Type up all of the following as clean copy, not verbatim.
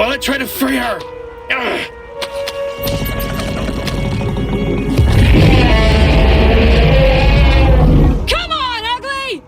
while I try to free her. Ugh. Come on, ugly!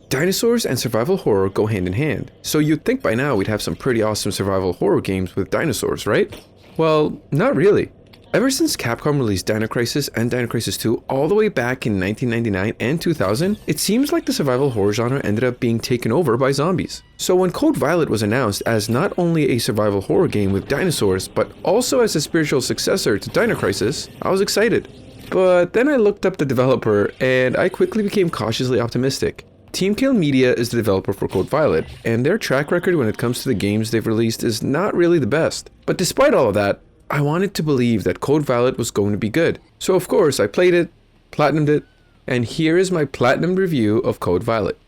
Dinosaurs and survival horror go hand in hand, so you'd think by now we'd have some pretty awesome survival horror games with dinosaurs, right? Well, not really. Ever since Capcom released Dino Crisis and Dino Crisis 2 all the way back in 1999 and 2000, it seems like the survival horror genre ended up being taken over by zombies. So when Code Violet was announced as not only a survival horror game with dinosaurs, but also as a spiritual successor to Dino Crisis, I was excited. But then I looked up the developer and I quickly became cautiously optimistic. Team Kill Media is the developer for Code Violet, and their track record when it comes to the games they've released is not really the best. But despite all of that, I wanted to believe that Code Violet was going to be good. So of course I played it, platinumed it, and here is my platinum review of Code Violet.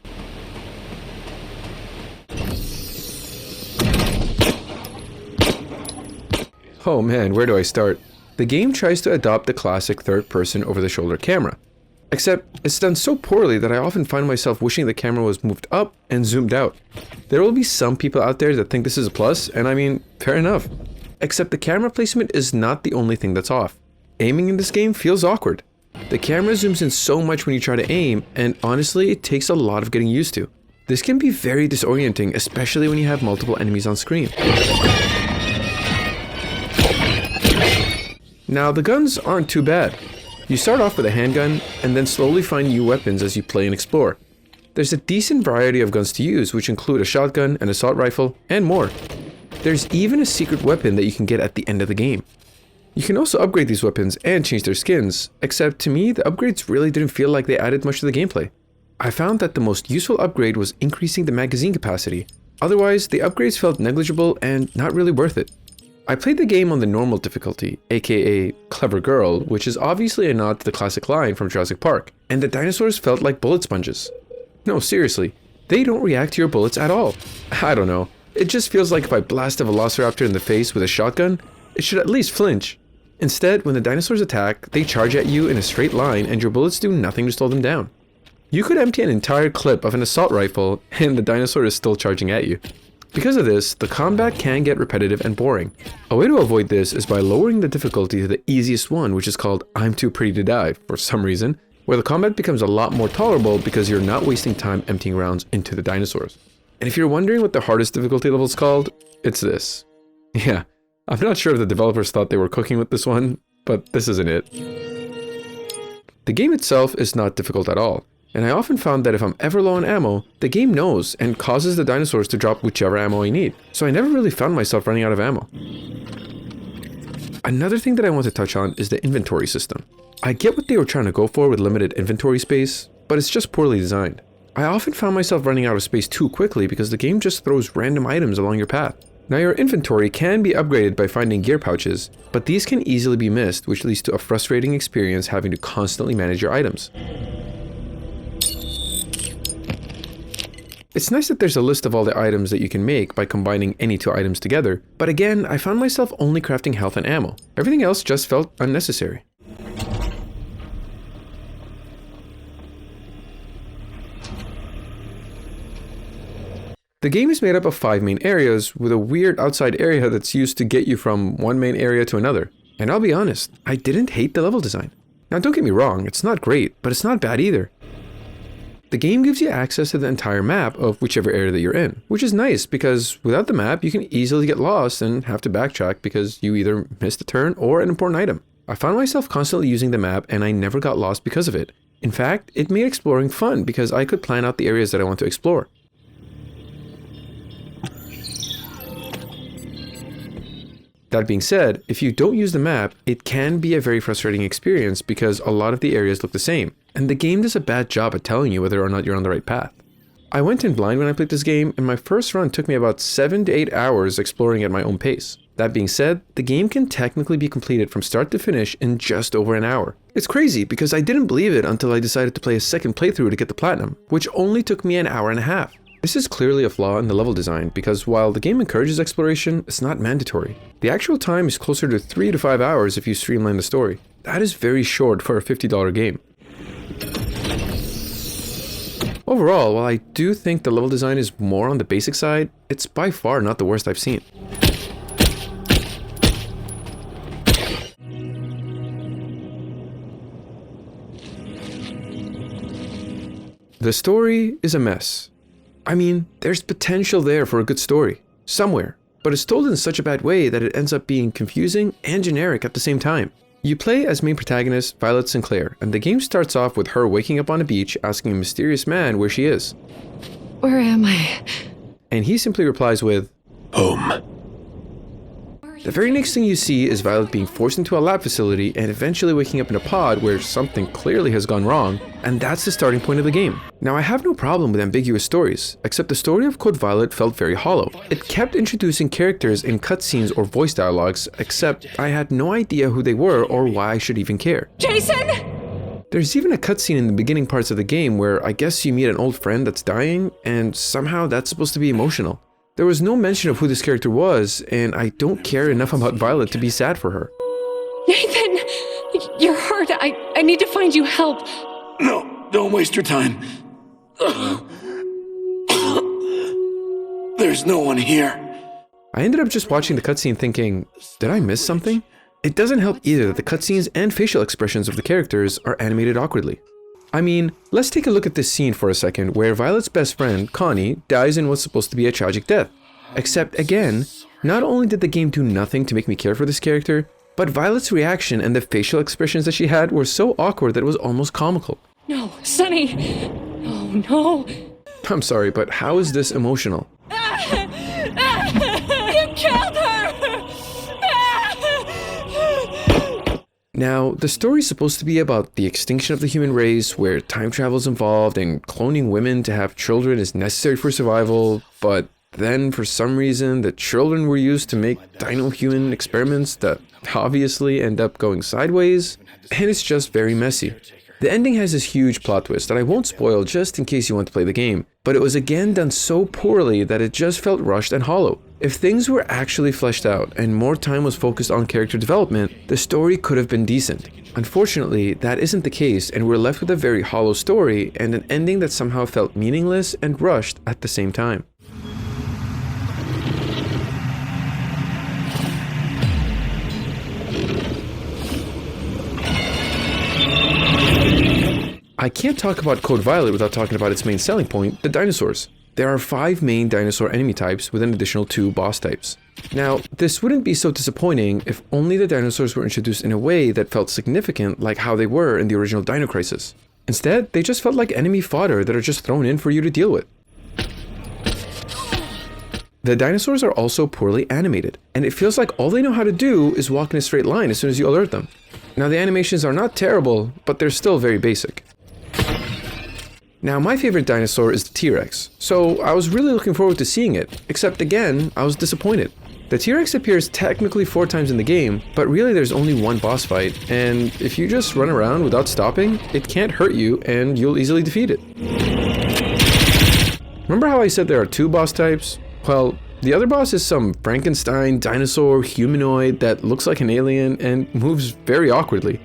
Oh man, where do I start? The game tries to adopt the classic third-person over-the-shoulder camera. Except, it's done so poorly that I often find myself wishing the camera was moved up and zoomed out. There will be some people out there that think this is a plus, and I mean, fair enough. Except the camera placement is not the only thing that's off. Aiming in this game feels awkward. The camera zooms in so much when you try to aim, and honestly, it takes a lot of getting used to. This can be very disorienting, especially when you have multiple enemies on screen. Now, the guns aren't too bad. You start off with a handgun, and then slowly find new weapons as you play and explore. There's a decent variety of guns to use, which include a shotgun, an assault rifle, and more. There's even a secret weapon that you can get at the end of the game. You can also upgrade these weapons and change their skins, except to me, the upgrades really didn't feel like they added much to the gameplay. I found that the most useful upgrade was increasing the magazine capacity. Otherwise, the upgrades felt negligible and not really worth it. I played the game on the normal difficulty, aka Clever Girl, which is obviously a nod to the classic line from Jurassic Park, and the dinosaurs felt like bullet sponges. No, seriously, they don't react to your bullets at all. I don't know. It just feels like if I blast a velociraptor in the face with a shotgun, it should at least flinch. Instead, when the dinosaurs attack, they charge at you in a straight line and your bullets do nothing to slow them down. You could empty an entire clip of an assault rifle and the dinosaur is still charging at you. Because of this, the combat can get repetitive and boring. A way to avoid this is by lowering the difficulty to the easiest one, which is called I'm Too Pretty to Die for some reason, where the combat becomes a lot more tolerable because you're not wasting time emptying rounds into the dinosaurs. And if you're wondering what the hardest difficulty level is called, it's this. Yeah, I'm not sure if the developers thought they were cooking with this one, but this isn't it. The game itself is not difficult at all, and I often found that if I'm ever low on ammo, the game knows and causes the dinosaurs to drop whichever ammo I need, so I never really found myself running out of ammo. Another thing that I want to touch on is the inventory system. I get what they were trying to go for with limited inventory space, but it's just poorly designed. I often found myself running out of space too quickly because the game just throws random items along your path. Now your inventory can be upgraded by finding gear pouches, but these can easily be missed, which leads to a frustrating experience having to constantly manage your items. It's nice that there's a list of all the items that you can make by combining any two items together, but again, I found myself only crafting health and ammo. Everything else just felt unnecessary. The game is made up of 5 main areas with a weird outside area that's used to get you from one main area to another. And I'll be honest, I didn't hate the level design. Now don't get me wrong, it's not great, but it's not bad either. The game gives you access to the entire map of whichever area that you're in, which is nice because without the map you can easily get lost and have to backtrack because you either missed a turn or an important item. I found myself constantly using the map and I never got lost because of it. In fact, it made exploring fun because I could plan out the areas that I want to explore. That being said, if you don't use the map, it can be a very frustrating experience because a lot of the areas look the same, and the game does a bad job at telling you whether or not you're on the right path. I went in blind when I played this game, and my first run took me about 7 to 8 hours exploring at my own pace. That being said, the game can technically be completed from start to finish in just over an hour. It's crazy because I didn't believe it until I decided to play a second playthrough to get the platinum, which only took me an hour and a half. This is clearly a flaw in the level design because while the game encourages exploration, it's not mandatory. The actual time is closer to 3 to 5 hours if you streamline the story. That is very short for a $50 game. Overall, while I do think the level design is more on the basic side, it's by far not the worst I've seen. The story is a mess. I mean, there's potential there for a good story, somewhere, but it's told in such a bad way that it ends up being confusing and generic at the same time. You play as main protagonist Violet Sinclair, and the game starts off with her waking up on a beach asking a mysterious man where she is. Where am I? And he simply replies with, Home. the very next thing you see is Violet being forced into a lab facility and eventually waking up in a pod where something clearly has gone wrong, and that's the starting point of the game. Now, I have no problem with ambiguous stories, except the story of Code Violet felt very hollow. It kept introducing characters in cutscenes or voice dialogues, except I had no idea who they were or why I should even care. Jason! There's even a cutscene in the beginning parts of the game where I guess you meet an old friend that's dying, and somehow that's supposed to be emotional. There was no mention of who this character was, and I don't care enough about Violet to be sad for her. Nathan! You're hurt. I need to find you help. No, don't waste your time. There's no one here. I ended up just watching the cutscene thinking, did I miss something? It doesn't help either that the cutscenes and facial expressions of the characters are animated awkwardly. I mean, let's take a look at this scene for a second where Violet's best friend, Connie, dies in what's supposed to be a tragic death. Except again, not only did the game do nothing to make me care for this character, but Violet's reaction and the facial expressions that she had were so awkward that it was almost comical. No, Sonny! Oh, no! I'm sorry, but how is this emotional? You killed her! Now, the story's supposed to be about the extinction of the human race, where time travel is involved and cloning women to have children is necessary for survival, but then for some reason the children were used to make dino-human experiments that obviously end up going sideways, and it's just very messy. The ending has this huge plot twist that I won't spoil just in case you want to play the game, but it was again done so poorly that it just felt rushed and hollow. If things were actually fleshed out and more time was focused on character development, the story could have been decent. Unfortunately, that isn't the case, and we're left with a very hollow story and an ending that somehow felt meaningless and rushed at the same time. I can't talk about Code Violet without talking about its main selling point, the dinosaurs. There are 5 main dinosaur enemy types with an additional 2 boss types. Now, this wouldn't be so disappointing if only the dinosaurs were introduced in a way that felt significant like how they were in the original Dino Crisis. Instead, they just felt like enemy fodder that are just thrown in for you to deal with. The dinosaurs are also poorly animated, and it feels like all they know how to do is walk in a straight line as soon as you alert them. Now, the animations are not terrible, but they're still very basic. Now, my favorite dinosaur is the T-Rex, so I was really looking forward to seeing it, except again, I was disappointed. The T-Rex appears technically 4 times in the game, but really there's only one boss fight, and if you just run around without stopping, it can't hurt you and you'll easily defeat it. Remember how I said there are 2 boss types? Well, the other boss is some Frankenstein dinosaur humanoid that looks like an alien and moves very awkwardly.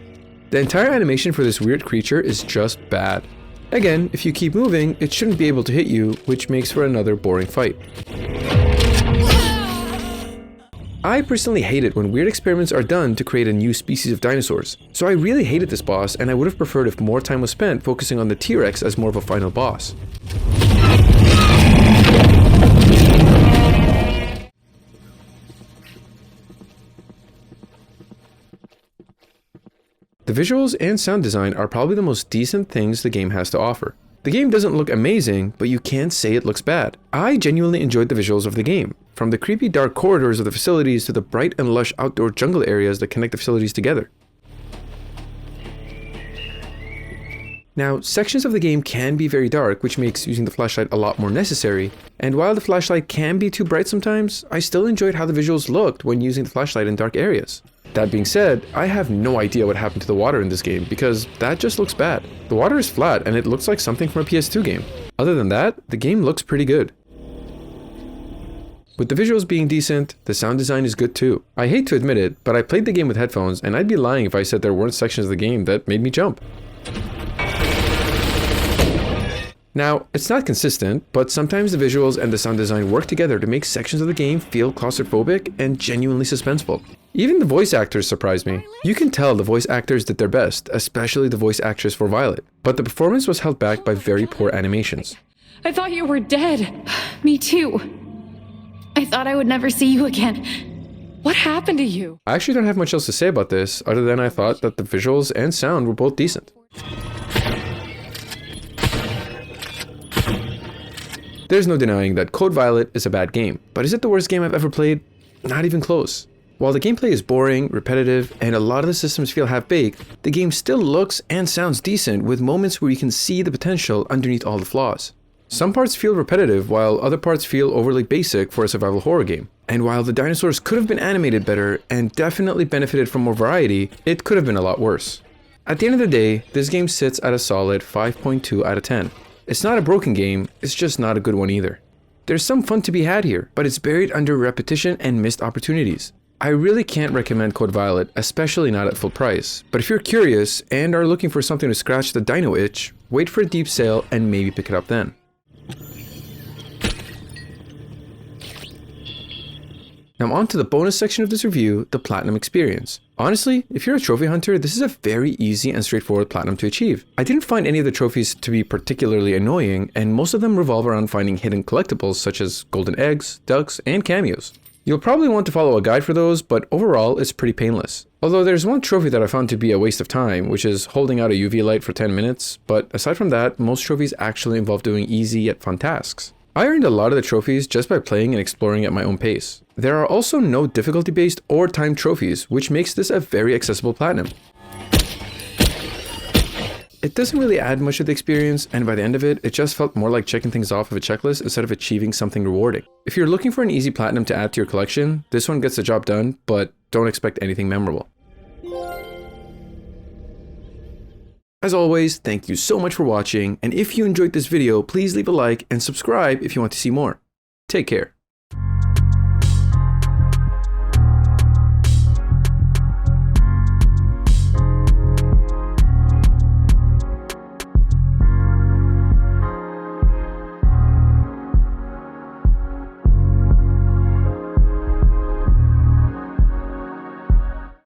The entire animation for this weird creature is just bad. Again, if you keep moving, it shouldn't be able to hit you, which makes for another boring fight. I personally hate it when weird experiments are done to create a new species of dinosaurs, so I really hated this boss and I would have preferred if more time was spent focusing on the T-Rex as more of a final boss. The visuals and sound design are probably the most decent things the game has to offer. The game doesn't look amazing, but you can't say it looks bad. I genuinely enjoyed the visuals of the game, from the creepy dark corridors of the facilities to the bright and lush outdoor jungle areas that connect the facilities together. Now, sections of the game can be very dark, which makes using the flashlight a lot more necessary, and while the flashlight can be too bright sometimes, I still enjoyed how the visuals looked when using the flashlight in dark areas. That being said, I have no idea what happened to the water in this game because that just looks bad. The water is flat and it looks like something from a PS2 game. Other than that, the game looks pretty good. With the visuals being decent, the sound design is good too. I hate to admit it, but I played the game with headphones and I'd be lying if I said there weren't sections of the game that made me jump. Now, it's not consistent, but sometimes the visuals and the sound design work together to make sections of the game feel claustrophobic and genuinely suspenseful. Even the voice actors surprised me. You can tell the voice actors did their best, especially the voice actress for Violet, but the performance was held back by very poor animations. I thought you were dead. Me too. I thought I would never see you again. What happened to you? I actually don't have much else to say about this, other than I thought that the visuals and sound were both decent. There's no denying that Code Violet is a bad game, but is it the worst game I've ever played? Not even close. While the gameplay is boring, repetitive, and a lot of the systems feel half-baked, the game still looks and sounds decent with moments where you can see the potential underneath all the flaws. Some parts feel repetitive while other parts feel overly basic for a survival horror game. And while the dinosaurs could have been animated better and definitely benefited from more variety, it could have been a lot worse. At the end of the day, this game sits at a solid 5.2 out of 10. It's not a broken game, it's just not a good one either. There's some fun to be had here, but it's buried under repetition and missed opportunities. I really can't recommend Code Violet, especially not at full price, but if you're curious and are looking for something to scratch the Dino itch, wait for a deep sale and maybe pick it up then. Now on to the bonus section of this review, the Platinum Experience. Honestly, if you're a trophy hunter, this is a very easy and straightforward Platinum to achieve. I didn't find any of the trophies to be particularly annoying, and most of them revolve around finding hidden collectibles such as golden eggs, ducks, and cameos. You'll probably want to follow a guide for those, but overall, it's pretty painless. Although there's one trophy that I found to be a waste of time, which is holding out a UV light for 10 minutes, but aside from that, most trophies actually involve doing easy yet fun tasks. I earned a lot of the trophies just by playing and exploring at my own pace. There are also no difficulty-based or timed trophies, which makes this a very accessible platinum. It doesn't really add much to the experience, and by the end of it, it just felt more like checking things off of a checklist instead of achieving something rewarding. If you're looking for an easy platinum to add to your collection, this one gets the job done, but don't expect anything memorable. As always, thank you so much for watching, and if you enjoyed this video, please leave a like and subscribe if you want to see more. Take care.